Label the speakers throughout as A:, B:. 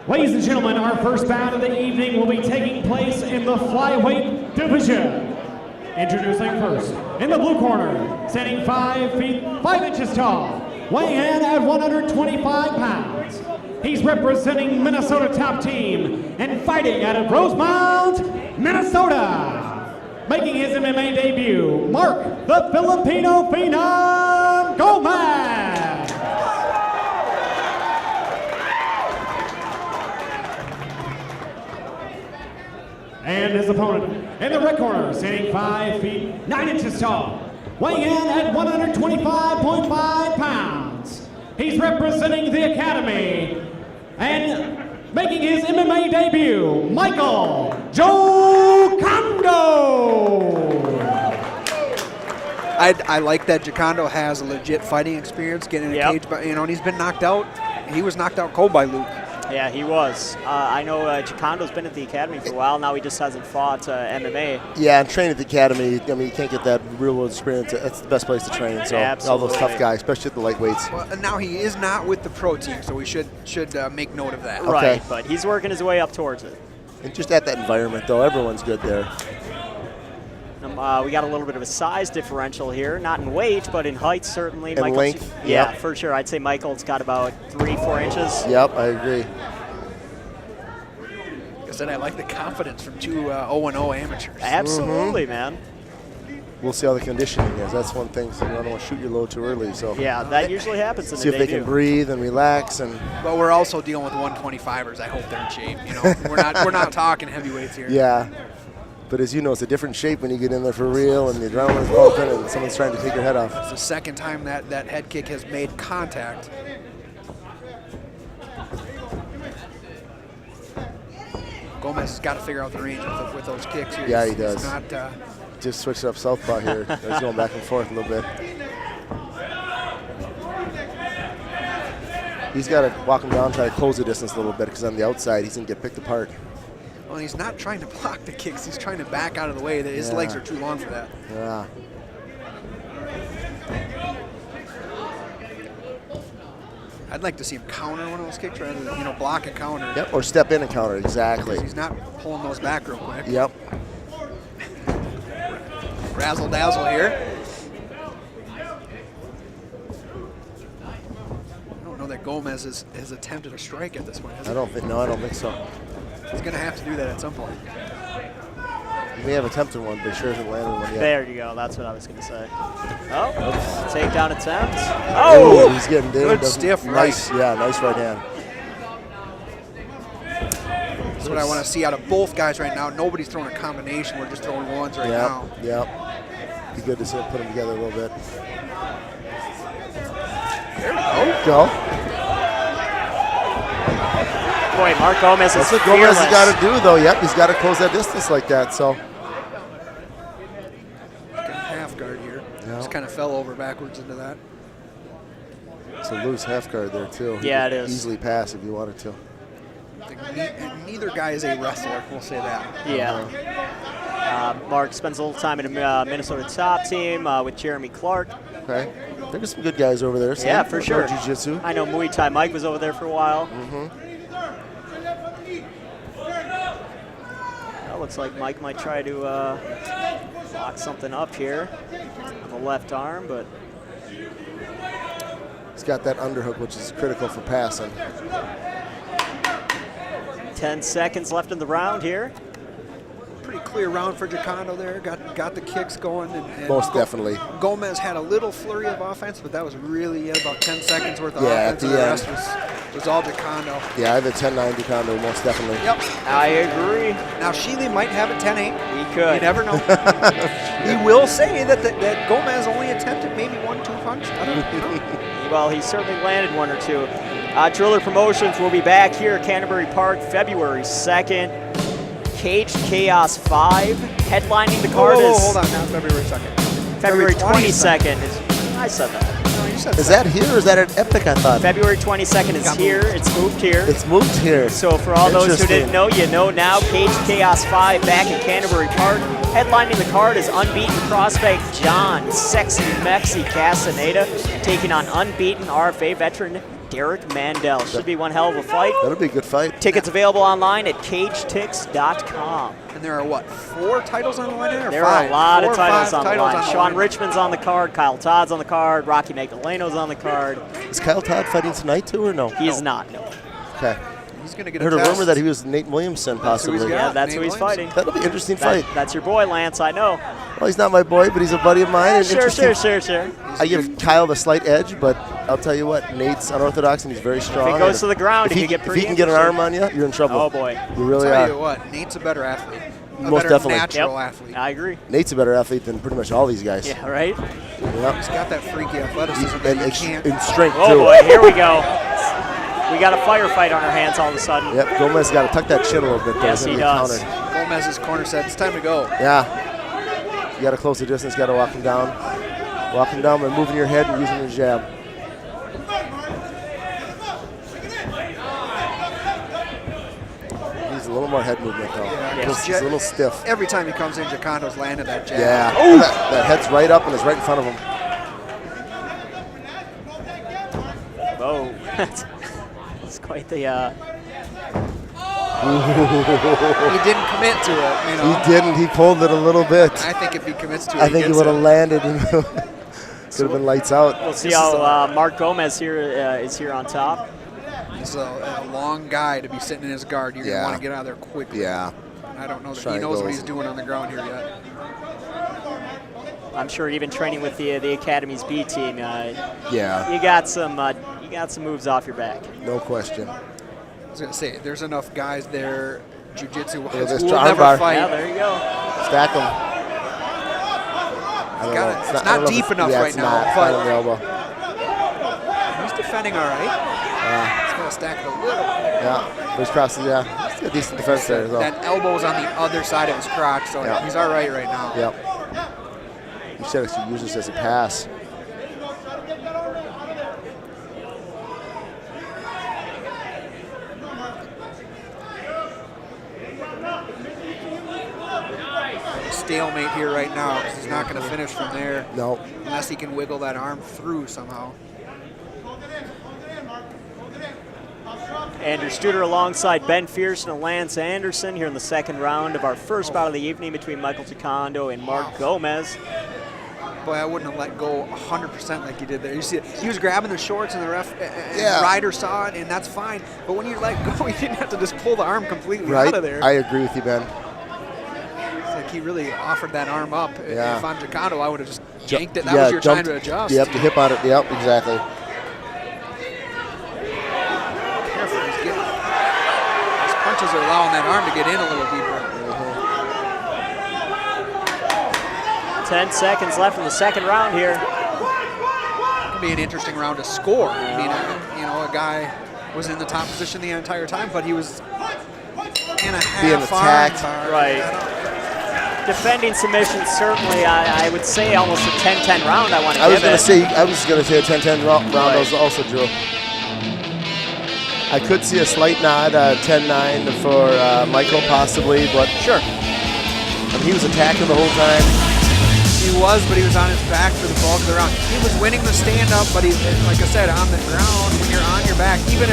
A: Ladies and gentlemen, our first bout of the evening will be taking place in the flyweight division. Introducing first, in the blue corner, standing 5 feet 5 inches tall, weighing in at 125 pounds. He's representing Minnesota Top Team and fighting out of Rosemount, Minnesota. Making his MMA debut, Marc the Filipino Phenom Gomez. And his opponent in the red corner, standing 5 feet 9 inches tall, weighing in at 125.5 pounds. He's representing the Academy and making his MMA debut, Michael Jokondo.
B: I like that Jokondo has a legit fighting experience, getting in a cage, but and he's been knocked out. He was knocked out cold by Luke.
C: Yeah, he was. I know Jokondo's been at the Academy for a while now. He just hasn't fought MMA.
D: Yeah, and training at the Academy, I mean, you can't get that real-world experience. That's the best place to train. So all those tough guys, especially at the lightweights.
B: Well, and now he is not with the pro team, so we should make note of that.
C: Right,
D: Okay.
C: but he's working his way up towards it.
D: And just at that environment, though, everyone's good there.
C: We got a little bit of a size differential here, not in weight, but in height certainly.
D: And length.
C: Yeah,
D: Yep.
C: for sure. I'd say Michael's got about 3-4 inches.
D: Yep, I agree.
B: Like I said, I like the confidence from two 0-0 amateurs.
C: Absolutely, man.
D: We'll see how the conditioning is. That's one thing. So you don't want to shoot your load too early. So
C: Yeah, that usually happens in
D: see
C: the
D: if they can breathe and relax. And
B: But we're also dealing with 125ers. I hope they're in shape. You know, we're not talking heavyweights here.
D: yeah. But as you know, it's a different shape when you get in there for real and the adrenaline's pumping and someone's trying to take your head off.
B: It's the second time that head kick has made contact. Gomez has got to figure out the range with those kicks here.
D: Yeah, he does.
B: He's not,
D: Just switched up southpaw here. He's going back and forth a little bit. He's got to walk him down, try to close the distance a little bit because on the outside he's going to get picked apart.
B: well, he's not trying to block the kicks. He's trying to back out of the way. His legs are too long for that.
D: Yeah.
B: I'd like to see him counter one of those kicks rather than, block and counter.
D: Yep, or step in and counter, exactly.
B: He's not pulling those back real quick.
D: Yep.
B: Razzle dazzle here. I don't know that Gomez has attempted a strike at this point, has he?
D: I don't think so.
B: He's going to have to do that at some point.
D: He may have attempted one, but he sure hasn't landed one yet.
C: There you go. That's what I was going to say. Oh, takedown attempt. Oh!
D: He's getting down.
B: Good stiff
D: nice,
B: right.
D: Yeah, nice right hand.
B: That's what I want to see out of both guys right now. Nobody's throwing a combination. We're just throwing ones right now.
D: Yep. Be good to see him put them together a little bit.
B: There we
D: Go.
C: Boy, Marc Gomez is
D: That's what Gomez has
C: fearless.
D: got to do, though. Yep, he's got to close that distance like that. So.
B: half guard here.
D: Yeah.
B: Just kind of fell over backwards into that.
D: It's a loose half guard there, too.
C: Yeah,
D: He
C: it
D: could
C: is.
D: Easily pass if you wanted to.
B: Neither guy is a wrestler, we'll say that.
C: Yeah. Marc spends a little time in a Minnesota Top Team with Jeremy Clark.
D: Okay. There's some good guys over there.
C: Yeah, for sure.
D: Jiu-jitsu.
C: I know Muay Thai Mike was over there for a while. Well, looks like Mike might try to lock something up here on the left arm, but
D: He's got that underhook, which is critical for passing.
C: 10 seconds left in the round here.
B: Pretty clear round for Jokondo there. Got the kicks going. And
D: Most definitely.
B: Gomez had a little flurry of offense, but that was really about 10 seconds worth of
D: Yeah,
B: offense.
D: at
B: And
D: the
B: the
D: end.
B: rest was all Jokondo.
D: Yeah, I have a 10-9 Jokondo, most definitely.
B: Yep.
C: I agree.
B: Now, Sheely might have a 10-8.
C: He could.
B: You never know. He will say that Gomez only attempted maybe 1-2 punches. I don't know.
C: Well, he certainly landed one or two. Driller Promotions will be back here at Canterbury Park February 2nd. Caged Chaos 5. Headlining the card is
B: hold on. Now February 2nd.
C: February 22nd. I said that.
B: No, you said
D: Is that here or is that at Epic, I thought?
C: February 22nd is
B: Got
C: here.
B: moved.
C: It's moved here.
D: It's moved here.
C: So for all those who
D: Interesting.
C: didn't know, you know now. Caged Chaos 5 back at Canterbury Park. Headlining the card is unbeaten prospect John Sexy Mexi Castaneda, taking on unbeaten RFA veteran Derek Mandel. Should be one hell of a fight.
D: That'll be a good fight.
C: Tickets available online at cagetix.com.
B: And there are what, 4 titles on the line there?
C: There are a lot of titles on the line.
B: on the
C: Sean
B: line.
C: Richmond's on the card. Kyle Todd's on the card. Rocky Magdaleno's on the card.
D: Is Kyle Todd fighting tonight too, or no?
C: He is not, no.
D: Okay.
B: He's going to get
D: I heard
B: a
D: a
B: test.
D: rumor that he was Nate Williamson, possibly.
B: got.
C: Yeah, that's
B: Nate
C: who he's
B: Williamson.
C: fighting.
D: That'll be an interesting fight.
C: That's your boy, Lance, I know.
D: Well, he's not my boy, but he's a buddy of mine. and
C: Sure.
D: interesting. I give Kyle the slight edge, but I'll tell you what, Nate's unorthodox and he's very strong.
C: If he goes to the ground,
D: if
C: he could get
D: if
C: pretty
D: he can get an
C: interesting.
D: arm on you, you're in trouble.
C: Oh, boy.
D: You really
B: I'll
D: are.
B: tell you what, Nate's a better athlete. A
D: Most
B: better
D: definitely.
B: natural athlete.
C: I agree.
D: Nate's a better athlete than pretty much all these guys.
C: Yeah, right?
D: Yep.
B: He's got that freaky athleticism
D: And
B: that you can't.
D: in strength,
C: Oh,
D: too.
C: boy, here we go. We got a firefight on our hands all of a sudden.
D: Yep, Gomez got to tuck that chin a little bit. Though.
C: Yes, he does.
D: Counter.
B: Gomez's corner said, it's time to go.
D: Yeah. You got to close the distance, got to walk him down. Walk him down by moving your head and using your jab. Needs a little more head movement, though.
B: Yeah,
D: He's a little stiff.
B: Every time he comes in, Jokondo's landed that jab.
D: Yeah.
C: Oh.
D: That head's right up and is right in front of him.
C: Whoa. That's quite the...
B: He didn't commit to it, you know.
D: He didn't. He pulled it a little bit.
B: I think if he commits to it,
D: I think he
B: gets
D: would have
B: it.
D: landed and could have been lights out.
C: We'll see how Marc Gomez here is here on top.
B: He's a long guy to be sitting in his guard. You're going to want to get out of there quickly.
D: Yeah.
B: I don't know that he
D: Triangles.
B: knows what he's doing on the ground here yet.
C: I'm sure even training with the Academy's B team,
D: Yeah.
C: you got some moves off your back.
D: No question.
B: I was going to say, there's enough guys there, jiu-jitsu who
D: there's
B: will
D: arm
B: never
D: bar.
B: fight.
C: Yeah, there you go.
D: Stack him.
B: It's not deep enough right now,
D: It's
B: but-
D: not on the elbow.
B: He's defending all right. He's going to stack it a little.
D: Yeah. But he's crossing, yeah. He's got a decent defense there as well.
B: That elbow's on the other side of his crotch, so
D: Yeah.
B: he's all right now.
D: Yep. He should actually use this as a pass.
B: Stalemate here right now because he's not going to finish from there
D: No.
B: unless he can wiggle that arm through somehow.
C: Andrew Studer alongside Ben Fierce and Lance Anderson here in the second round of our first bout of the evening between Michael Jokondo and Marc Gomez.
B: Boy, I wouldn't have let go 100% like he did there. You see, he was grabbing the shorts, and the ref, and
D: Yeah.
B: the rider saw it, and that's fine. But when you let go, you didn't have to just pull the arm completely
D: Right?
B: out of there.
D: I agree with you, Ben.
B: It's like he really offered that arm up.
D: Yeah.
B: If I'm Jokondo, I would have just yanked it. That
D: Yeah,
B: was your time
D: jumped-
B: to adjust.
D: Yep, the hip on it. Yep, exactly.
B: Careful, he's getting. His punches are allowing that arm to get in a little deeper.
C: 10 seconds left in the second round here.
B: It'll be an interesting round to score. I mean, a guy was in the top position the entire time, but he was in a
D: Being
B: half arm
D: attacked.
B: bar.
C: Right. Defending submission, certainly, I would say almost a 10-10 round I want to
D: I was
C: give
D: going
C: it.
D: to say, I was going to say a 10-10 round
C: Right.
D: also, Drew. I could see a slight nod, 10-9 for Michael possibly, but sure. I mean, he was attacking the whole time.
B: He was, but he was on his back for the bulk of the round. He was winning the stand-up, but he, like I said, on the ground, when you're on your back, even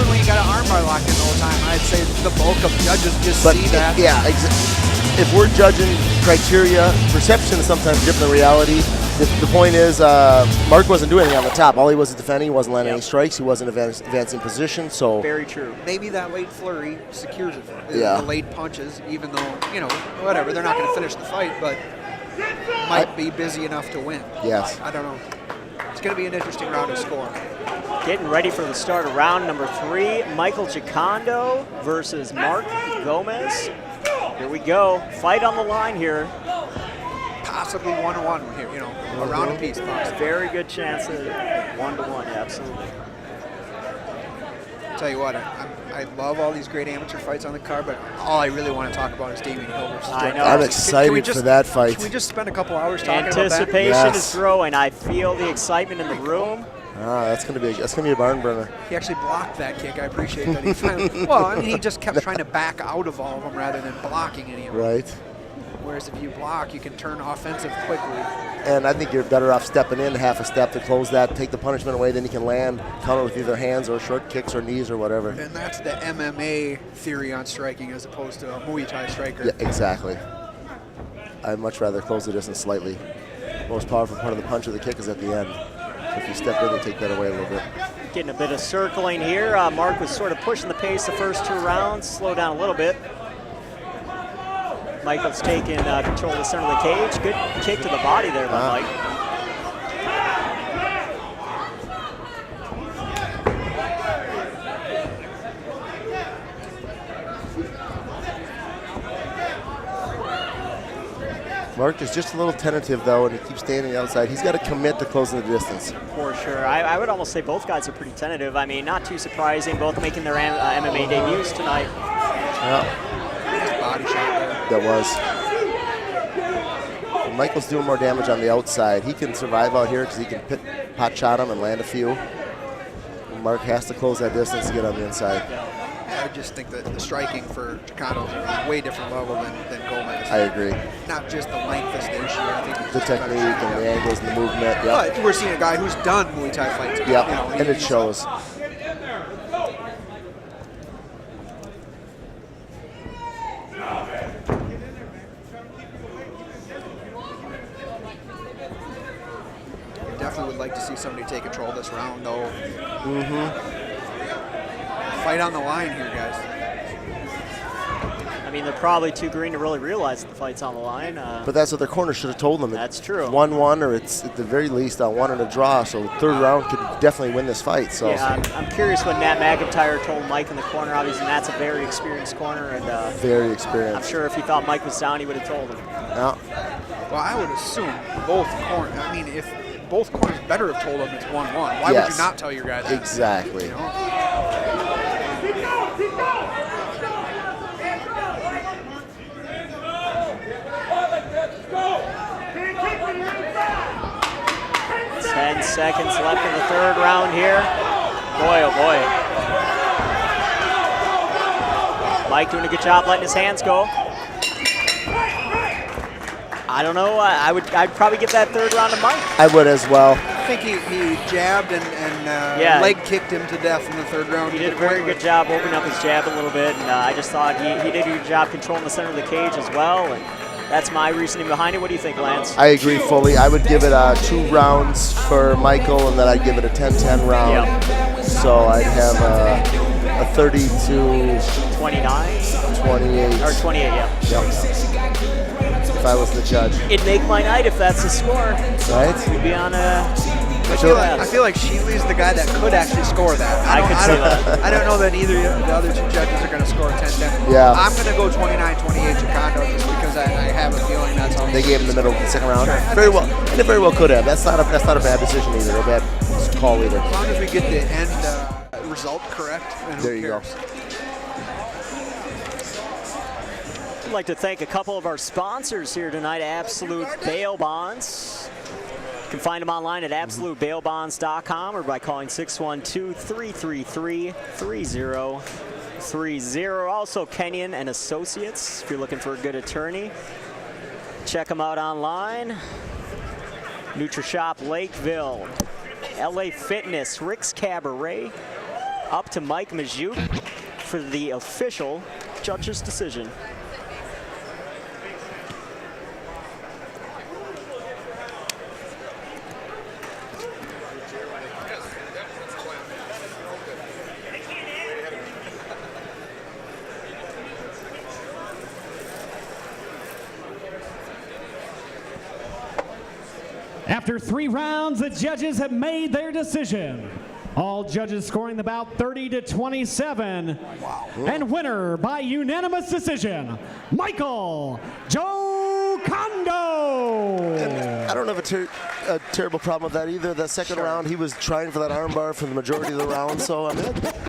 B: when you got an armbar locked in the whole time, I'd say the bulk of judges just
D: But
B: see that.
D: yeah, if we're judging criteria, perception is sometimes different than reality. The point is, Marc wasn't doing anything on the top. All he was defending. He wasn't landing any strikes. He wasn't advancing position. So
C: Very true.
B: Maybe that late flurry secures it.
D: Yeah.
B: The late punches, even though, whatever, they're not going to finish the fight, but might be busy enough to win.
D: Yes.
B: I don't know. It's going to be an interesting round to score.
C: Getting ready for the start of round number 3. Michael Jokondo versus Marc Gomez. Here we go. Fight on the line here.
B: Possibly 1-1 here, a round apiece.
C: Very good chance of 1-1, absolutely.
B: Tell you what, I love all these great amateur fights on the card, but all I really want to talk about is Damian Hill versus
C: I
B: Joe
C: know.
B: Jones.
D: I'm excited for that fight.
B: Can we just spend a couple hours talking about that?
C: Anticipation
D: Yes.
C: is growing. I feel the excitement in the room.
D: that's gonna be a barn burner.
B: He actually blocked that kick. I appreciate that. He finally, he just kept trying to back out of all of them rather than blocking any of them.
D: Right.
B: Whereas if you block, you can turn offensive quickly.
D: And I think you're better off stepping in half a step to close that, take the punishment away, then you can land, counter with either hands or short kicks or knees or whatever.
B: And that's the MMA theory on striking as opposed to a Muay Thai striker.
D: Yeah, exactly. I'd much rather close the distance slightly. Most powerful part of the punch or the kick is at the end. So if you step in, you take that away a little bit.
C: Getting a bit of circling here. Marc was sort of pushing the pace the first 2 rounds, slow down a little bit. Michael's taking control of the center of the cage. Good kick to the body there by Mike.
D: Marc is just a little tentative, though, and he keeps standing outside. He's got to commit to closing the distance.
C: For sure. I would almost say both guys are pretty tentative. I mean, not too surprising. Both making their MMA debuts tonight.
D: Yeah.
B: Body shot there.
D: That was. And Michael's doing more damage on the outside. He can survive out here because he can pot shot him and land a few. And Marc has to close that distance to get on the inside.
B: I just think that the striking for Jokondo is a way different level than Gomez.
D: I agree.
B: Not just the length is the issue. I think
D: The technique and the angles and the movement. Yep.
B: But we're seeing a guy who's done Muay Thai fights.
D: Yep.
B: You know,
D: And it shows.
B: Definitely would like to see somebody take control of this round, though.
D: Mm-hmm.
B: Fight on the line here, guys.
C: I mean, they're probably too green to really realize that the fight's on the line.
D: But that's what their corner should have told them.
C: That's true.
D: 1-1, or it's at the very least a 1 and a draw. So the third round could definitely win this fight. So
C: yeah, I'm curious what Nat McIntyre told Mike in the corner. Obviously, Nat's a very experienced corner, and
D: very experienced.
C: I'm sure if he thought Mike was down, he would have told him.
D: Yeah.
B: Well, I would assume both corners. I mean, if both corners better have told him it's 1-1, why would you not tell your guy that?
D: Exactly.
B: You know?
C: Ten seconds left in the third round here. Boy, oh boy. Mike doing a good job letting his hands go. I don't know. I'd probably give that third round to Mike.
D: I would as well.
B: I think he jabbed and leg kicked him to death in the third round.
C: He did a very good job opening up his jab a little bit, and I just thought he did a good job controlling the center of the cage as well. And that's my reasoning behind it. What do you think, Lance?
D: I agree fully. I would give it 2 rounds for Michael, and then I'd give it a 10-10 round.
C: Yep.
D: So I'd have a 32,
C: 29?
D: 28.
C: Or 28, yeah.
D: Yep. If I was the judge.
C: It'd make my night if that's the score.
D: Right?
C: We'd be on a...
B: I feel like Sheely's the guy that could actually score that.
C: I could see that.
B: I don't know that either of the other 2 judges are going to score 10-10.
D: Yeah.
B: I'm going to go 29-28 Jokondo just because I have a feeling that's how
D: They gave him the middle of the second round.
B: Sure.
D: Very well. And it very well could have. That's not a bad decision either, or a bad call either.
B: As long as we get the end result correct, then
D: There
B: who
D: you
B: cares?
D: go.
C: I'd like to thank a couple of our sponsors here tonight, Absolute Bail Bonds. You can find them online at absolutebailbonds.com or by calling 612-333-3030. Also, Kenyon and Associates, if you're looking for a good attorney. Check them out online. NutriShop Lakeville, LA Fitness, Rick's Cabaret, up to Mike Majouk for the official judge's decision.
A: After 3 rounds, the judges have made their decision. All judges scoring the bout 30-27. Wow. And winner by unanimous decision, Michael Jokondo.
D: And I don't have a terrible problem with that either. That second round, he was trying for that armbar for the majority of the round, so I mean,